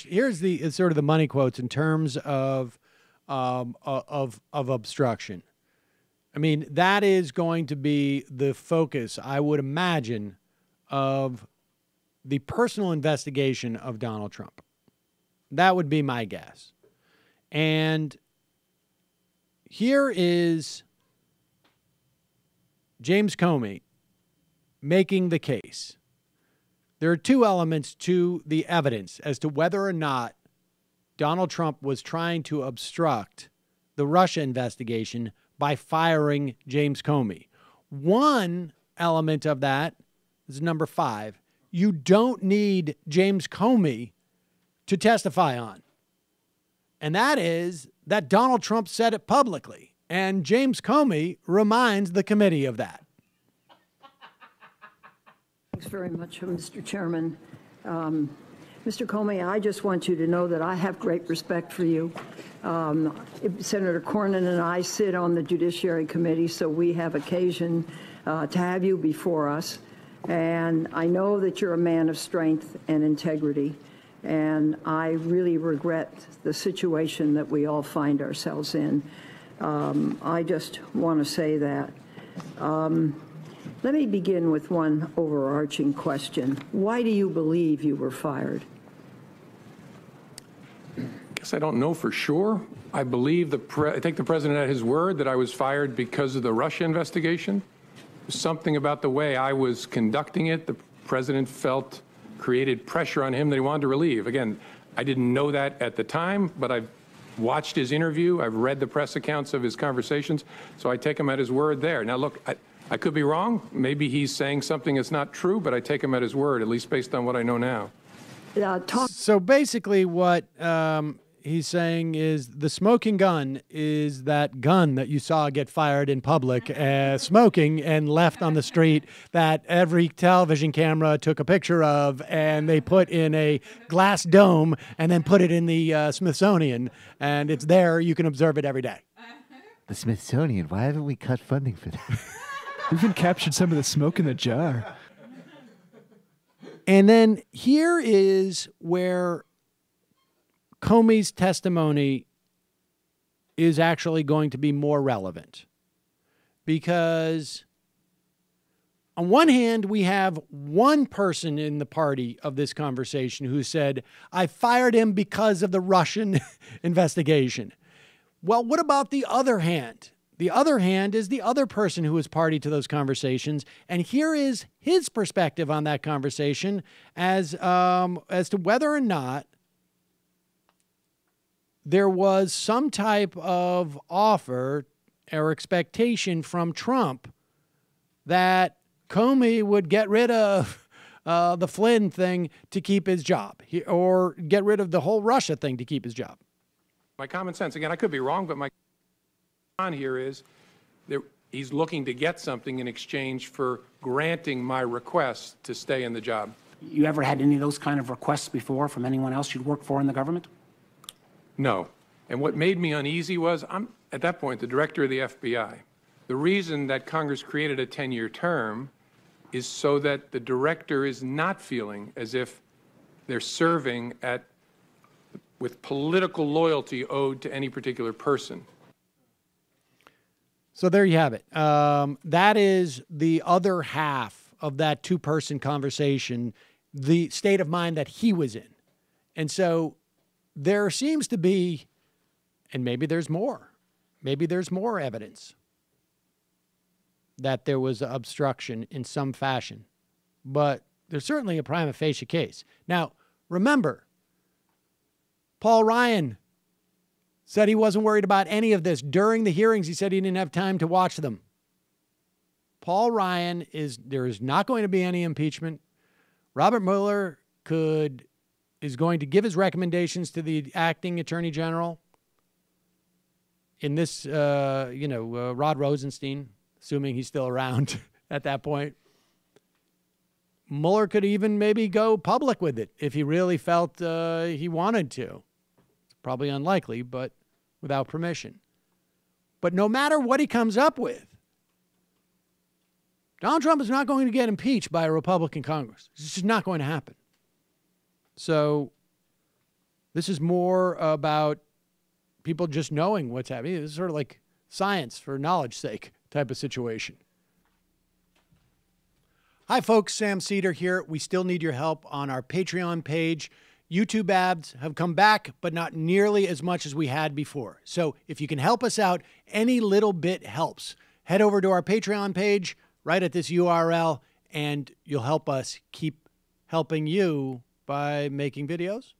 here's the sort of the money quotes in terms of obstruction. I mean, that is going to be the focus, I would imagine, of the personal investigation of Donald Trump. That would be my guess. And here is James Comey making the case. There are two elements to the evidence as to whether or not Donald Trump was trying to obstruct the Russia investigation by firing James Comey. One element of that is number 5. You don't need James Comey to testify on. And that is that Donald Trump said it publicly. And James Comey reminds the committee of that. Thanks very much, Mr. Chairman. Mr. Comey, I just want you to know that I have great respect for you. Senator Cornyn and I sit on the Judiciary Committee, so we have occasion to have you before us. And I know that you're a man of strength and integrity. And I really regret the situation that we all find ourselves in. I just want to say that. Let me begin with one overarching question. Why do you believe you were fired? I guess I don't know for sure. I believe I take the president at his word that I was fired because of the Russia investigation. Something about the way I was conducting it, the president felt created pressure on him that he wanted to relieve. Again, I didn't know that at the time, but I've watched his interview. I've read the press accounts of his conversations, so I take him at his word there. Now, look, I could be wrong. Maybe he's saying something that's not true, but I take him at his word, at least based on what I know now. So basically what he's saying is the smoking gun is that gun that you saw get fired in public, smoking and left on the street, that every television camera took a picture of and they put in a glass dome and then put it in the Smithsonian, and it's there. You can observe it every day. The Smithsonian, why haven't we cut funding for that? We even captured some of the smoke in the jar. And then here is where Comey's testimony is actually going to be more relevant. Because on one hand, we have one person in the party of this conversation who said, I fired him because of the Russian investigation. Well, what about the other hand? The other hand is the other person who was party to those conversations, and here is his perspective on that conversation as to whether or not there was some type of offer or expectation from Trump that Comey would get rid of the Flynn thing to keep his job, or get rid of the whole Russia thing to keep his job. My common sense, again, I could be wrong, but my on here is that he's looking to get something in exchange for granting my request to stay in the job. You ever had any of those kind of requests before from anyone else you'd worked for in the government? No. And what made me uneasy was I'm, at that point, the director of the FBI. The reason that Congress created a 10-year term is so that the director is not feeling as if they're serving with political loyalty owed to any particular person. So there you have it. That is the other half of that two-person conversation, the state of mind that he was in. And so there seems to be, and maybe there's more evidence that there was obstruction in some fashion. But there's certainly a prima facie case. Now, remember, Paul Ryan said he wasn't worried about any of this. During the hearings, he said he didn't have time to watch them. Paul Ryan there is not going to be any impeachment. Robert Mueller is going to give his recommendations to the acting attorney general in this, Rod Rosenstein, assuming he's still around at that point. Mueller could even maybe go public with it if he really felt he wanted to. Probably unlikely, but without permission. But no matter what he comes up with, Donald Trump is not going to get impeached by a Republican Congress. It's just not going to happen. So This is more about people just knowing what's happening. It's sort of like science for knowledge's sake type of situation. Hi, folks. Sam Seder here. We still need your help on our Patreon page. YouTube ads have come back, but not nearly as much as we had before. So if you can help us out, any little bit helps. Head over to our Patreon page right at this URL, and you'll help us keep helping you by making videos